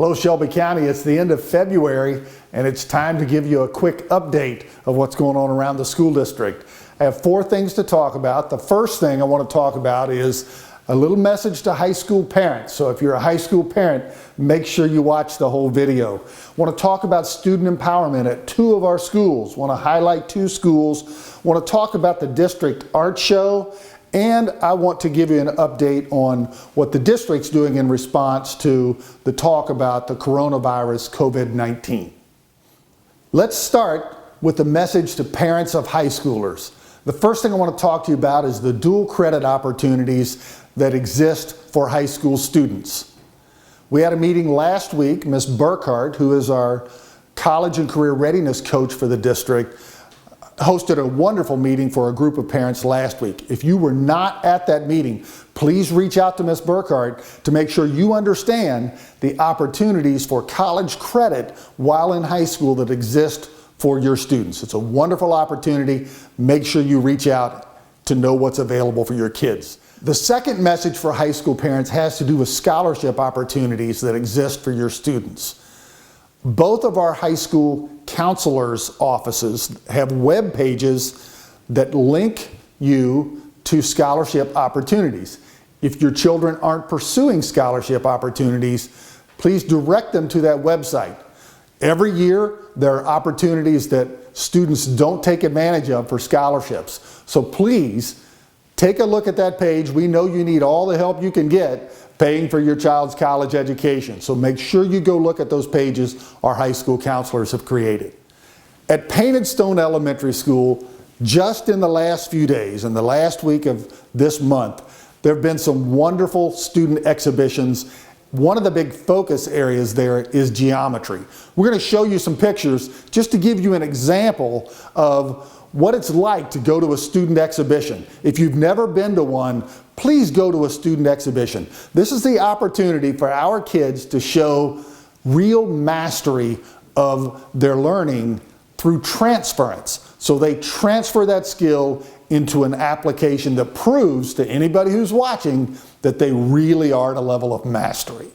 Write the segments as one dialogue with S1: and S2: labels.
S1: Hello Shelby County, it's the end of February and it's time to give you a quick update of what's going on around the school district. I have 4 things to talk about. The first thing I want to talk about is a little message to high school parents. So if you're a high school parent, make sure you watch the whole video. I want to talk about student empowerment at 2 of our schools. I want to highlight 2 schools. I want to talk about the district art show. And I want to give you an update on what the district's doing in response to the talk about the coronavirus COVID-19. Let's start with the message to parents of high schoolers. The first thing I want to talk to you about is the dual credit opportunities that exist for high school students. We had a meeting last week. Ms. Burkhart, who is our college and career readiness coach for the district, hosted a wonderful meeting for a group of parents last week. If you were not at that meeting, please reach out to Ms. Burkhart to make sure you understand the opportunities for college credit while in high school that exist for your students. It's a wonderful opportunity. Make sure you reach out to know what's available for your kids. The second message for high school parents has to do with scholarship opportunities that exist for your students. Both of our high school counselors' offices have web pages that link you to scholarship opportunities. If your children aren't pursuing scholarship opportunities, please direct them to that website. Every year, there are opportunities that students don't take advantage of for scholarships. So please, take a look at that page. We know you need all the help you can get paying for your child's college education. So make sure you go look at those pages our high school counselors have created. At Painted Stone Elementary School, just in the last few days, in the last week of this month, there have been some wonderful student exhibitions. One of the big focus areas there is geometry. We're going to show you some pictures just to give you an example of what it's like to go to a student exhibition. If you've never been to one, please go to a student exhibition. This is the opportunity for our kids to show real mastery of their learning through transference. So they transfer that skill into an application that proves to anybody who's watching that they really are at a level of mastery.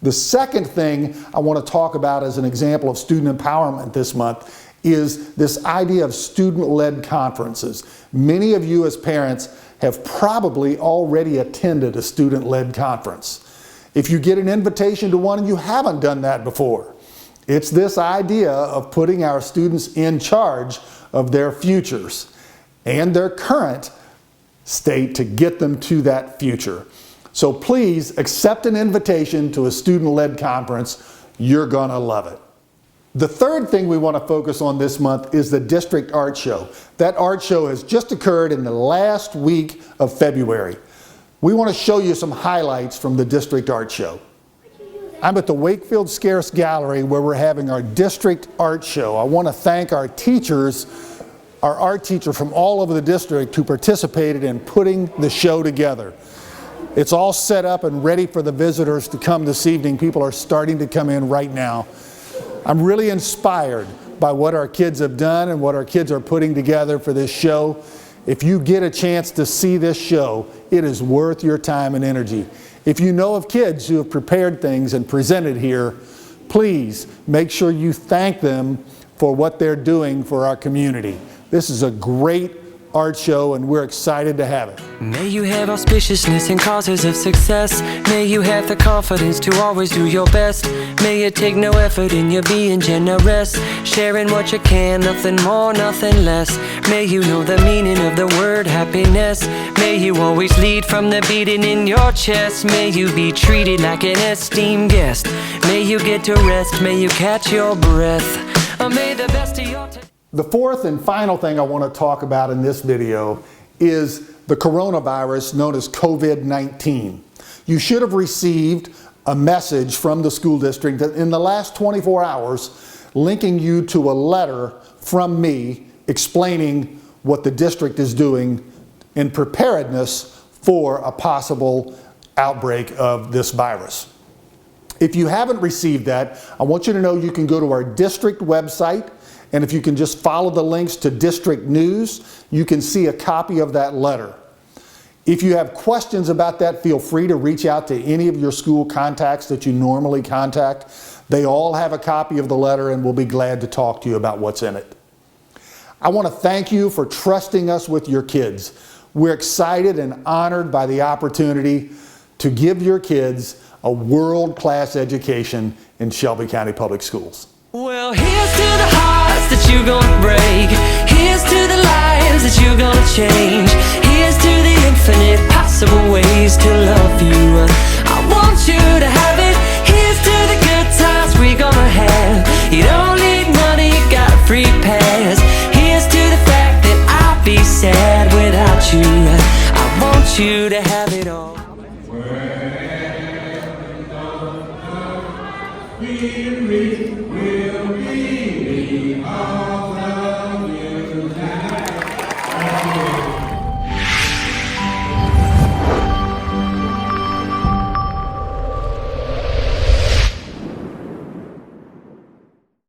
S1: The second thing I want to talk about as an example of student empowerment this month is this idea of student-led conferences. Many of you as parents have probably already attended a student-led conference. If you get an invitation to one and you haven't done that before, it's this idea of putting our students in charge of their futures and their current state to get them to that future. So please accept an invitation to a student-led conference. You're gonna love it. The third thing we want to focus on this month is the district art show. That art show has just occurred in the last week of February. We want to show you some highlights from the district art show. I'm at the Wakefield Scarce Gallery where we're having our district art show. I want to thank our teachers, our art teacher from all over the district who participated in putting the show together. It's all set up and ready for the visitors to come this evening. People are starting to come in right now. I'm really inspired by what our kids have done and what our kids are putting together for this show. If you get a chance to see this show, it is worth your time and energy. If you know of kids who have prepared things and presented here, please make sure you thank them for what they're doing for our community. This is a great art show and we're excited to have it.
S2: May you have auspiciousness and causes of success. May you have the confidence to always do your best. May you take no effort in your being generous, sharing what you can, nothing more, nothing less. May you know the meaning of the word happiness. May you always lead from the beating in your chest. May you be treated like an esteemed guest. May you get to rest, may you catch your breath. May the best of your
S1: The fourth and final thing I want to talk about in this video is the coronavirus known as COVID-19. You should have received a message from the school district that in the last 24 hours linking you to a letter from me explaining what the district is doing in preparedness for a possible outbreak of this virus. If you haven't received that, I want you to know you can go to our district website. And if you can just follow the links to district news, you can see a copy of that letter. If you have questions about that, feel free to reach out to any of your school contacts that you normally contact. They all have a copy of the letter and will be glad to talk to you about what's in it. I want to thank you for trusting us with your kids. We're excited and honored by the opportunity to give your kids a world-class education in Shelby County Public Schools.
S2: Well, here's to the hearts that you're gonna break. Here's to the lives that you're gonna change. Here's to the infinite possible ways to love you. I want you to have it. Here's to the good times we're gonna have. You don't need money, you got a free pass. Here's to the fact that I'll be sad without you. I want you to have